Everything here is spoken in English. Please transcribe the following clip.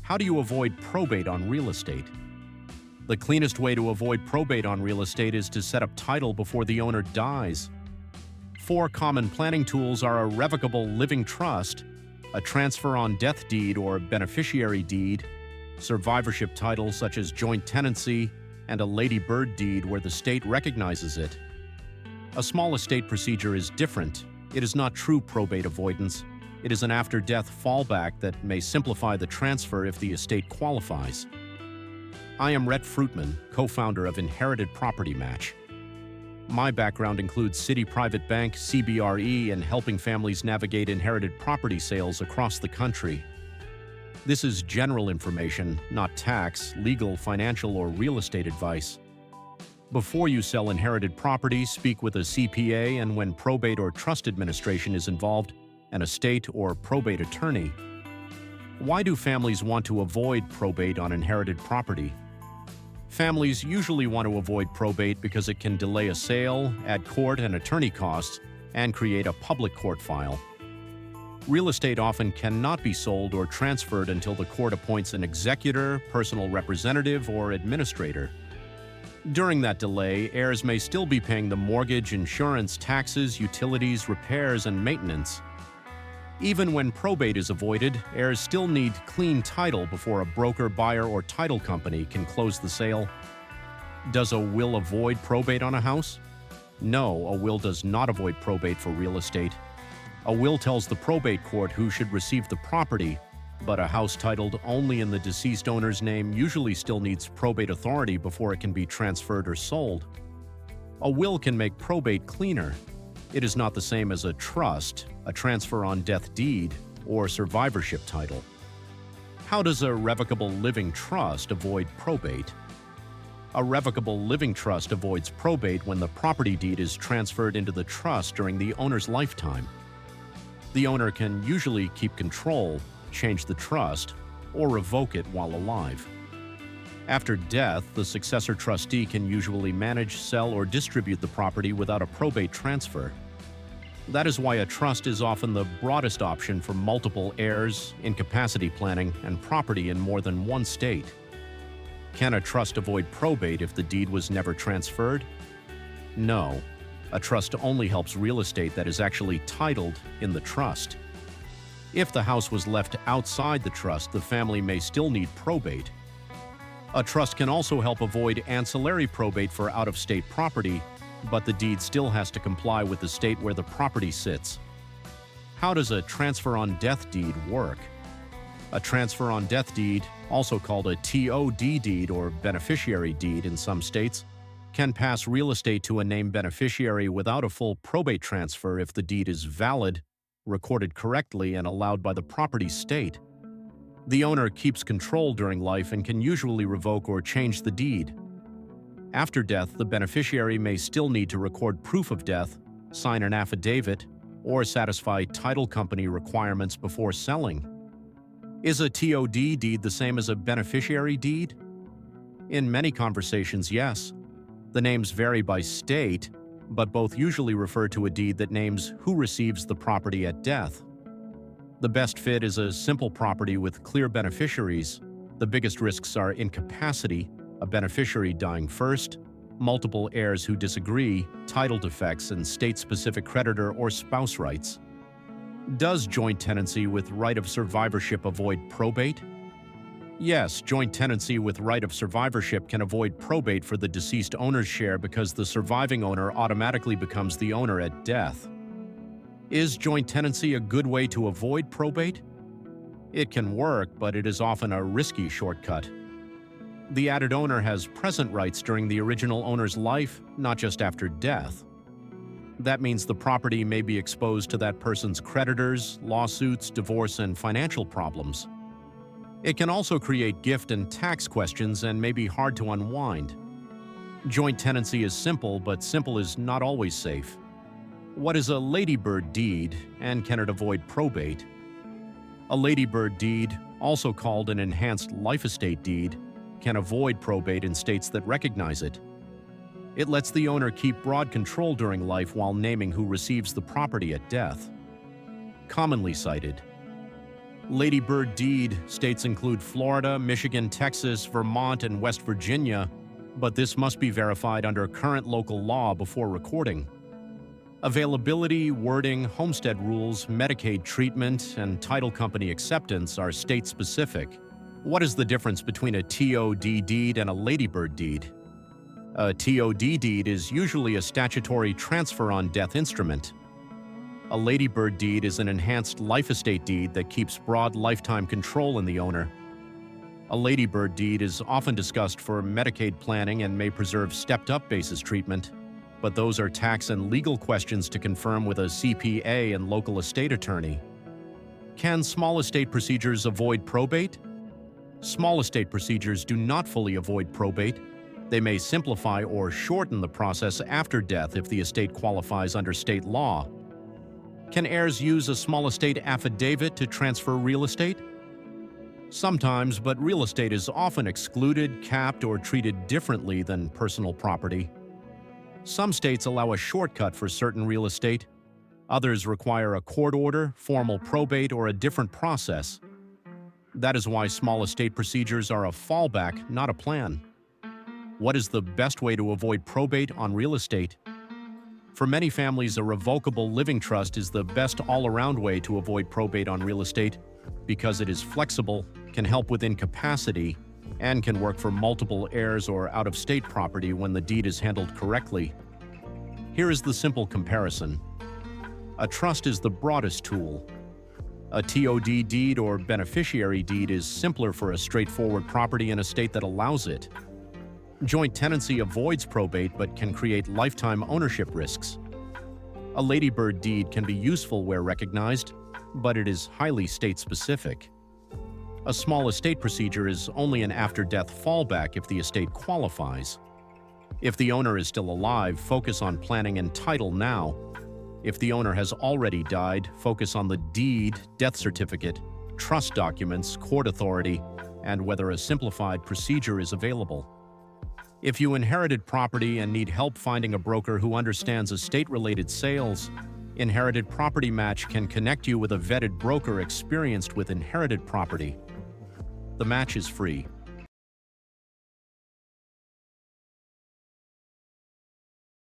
How do you avoid probate on real estate? The cleanest way to avoid probate on real estate is to set up title before the owner dies. 4 common planning tools are a revocable living trust, a transfer on death deed or beneficiary deed, survivorship titles such as joint tenancy, and a ladybird deed where the state recognizes it. A small estate procedure is different. It is not true probate avoidance. It is an after-death fallback that may simplify the transfer if the estate qualifies. I am Rhett Fruitman, co-founder of Inherited Property Match. My background includes City Private Bank, CBRE, and helping families navigate inherited property sales across the country. This is general information, not tax, legal, financial, or real estate advice. Before you sell inherited property, speak with a CPA, and when probate or trust administration is involved, an estate or probate attorney. Why do families want to avoid probate on inherited property? Families usually want to avoid probate because it can delay a sale, add court and attorney costs, and create a public court file. Real estate often cannot be sold or transferred until the court appoints an executor, personal representative, or administrator. During that delay, heirs may still be paying the mortgage, insurance, taxes, utilities, repairs, and maintenance. Even when probate is avoided, heirs still need clean title before a broker, buyer, or title company can close the sale. Does a will avoid probate on a house? No, a will does not avoid probate for real estate. A will tells the probate court who should receive the property, but a house titled only in the deceased owner's name usually still needs probate authority before it can be transferred or sold. A will can make probate cleaner. It is not the same as a trust, a transfer on death deed, or survivorship title. How does a revocable living trust avoid probate? A revocable living trust avoids probate when the property deed is transferred into the trust during the owner's lifetime. The owner can usually keep control, change the trust, or revoke it while alive. After death, the successor trustee can usually manage, sell, or distribute the property without a probate transfer. That is why a trust is often the broadest option for multiple heirs, incapacity planning, and property in more than one state. Can a trust avoid probate if the deed was never transferred? No. A trust only helps real estate that is actually titled in the trust. If the house was left outside the trust, the family may still need probate. A trust can also help avoid ancillary probate for out-of-state property, but the deed still has to comply with the state where the property sits. How does a transfer on death deed work? A transfer on death deed, also called a TOD deed or beneficiary deed in some states, can pass real estate to a named beneficiary without a full probate transfer if the deed is valid, recorded correctly, and allowed by the property state. The owner keeps control during life and can usually revoke or change the deed. After death, the beneficiary may still need to record proof of death, sign an affidavit, or satisfy title company requirements before selling. Is a TOD deed the same as a beneficiary deed? In many conversations, yes. The names vary by state, but both usually refer to a deed that names who receives the property at death. The best fit is a simple property with clear beneficiaries. The biggest risks are incapacity, a beneficiary dying first, multiple heirs who disagree, title defects, and state-specific creditor or spouse rights. Does joint tenancy with right of survivorship avoid probate? Yes, joint tenancy with right of survivorship can avoid probate for the deceased owner's share because the surviving owner automatically becomes the owner at death. Is joint tenancy a good way to avoid probate? It can work, but it is often a risky shortcut. The added owner has present rights during the original owner's life, not just after death. That means the property may be exposed to that person's creditors, lawsuits, divorce, and financial problems. It can also create gift and tax questions and may be hard to unwind. Joint tenancy is simple, but simple is not always safe. What is a ladybird deed, and can it avoid probate? A ladybird deed, also called an enhanced life estate deed, can avoid probate in states that recognize it. It lets the owner keep broad control during life while naming who receives the property at death. Commonly cited: Ladybird deed states include Florida, Michigan, Texas, Vermont, and West Virginia, but this must be verified under current local law before recording. Availability, wording, homestead rules, Medicaid treatment, and title company acceptance are state-specific. What is the difference between a TOD deed and a Ladybird deed? A TOD deed is usually a statutory transfer on death instrument. A Ladybird deed is an enhanced life estate deed that keeps broad lifetime control in the owner. A Ladybird deed is often discussed for Medicaid planning and may preserve stepped-up basis treatment, but those are tax and legal questions to confirm with a CPA and local estate attorney. Can small estate procedures avoid probate? Small estate procedures do not fully avoid probate. They may simplify or shorten the process after death if the estate qualifies under state law. Can heirs use a small estate affidavit to transfer real estate? Sometimes, but real estate is often excluded, capped, or treated differently than personal property. Some states allow a shortcut for certain real estate. Others require a court order, formal probate, or a different process. That is why small estate procedures are a fallback, not a plan. What is the best way to avoid probate on real estate? For many families, a revocable living trust is the best all-around way to avoid probate on real estate because it is flexible, can help with incapacity, and can work for multiple heirs or out-of-state property when the deed is handled correctly. Here is the simple comparison. A trust is the broadest tool. A TOD deed or beneficiary deed is simpler for a straightforward property in a state that allows it. Joint tenancy avoids probate but can create lifetime ownership risks. A Ladybird deed can be useful where recognized, but it is highly state-specific. A small estate procedure is only an after-death fallback if the estate qualifies. If the owner is still alive, focus on planning and title now. If the owner has already died, focus on the deed, death certificate, trust documents, court authority, and whether a simplified procedure is available. If you inherited property and need help finding a broker who understands estate-related sales, Inherited Property Match can connect you with a vetted broker experienced with inherited property. The match is free.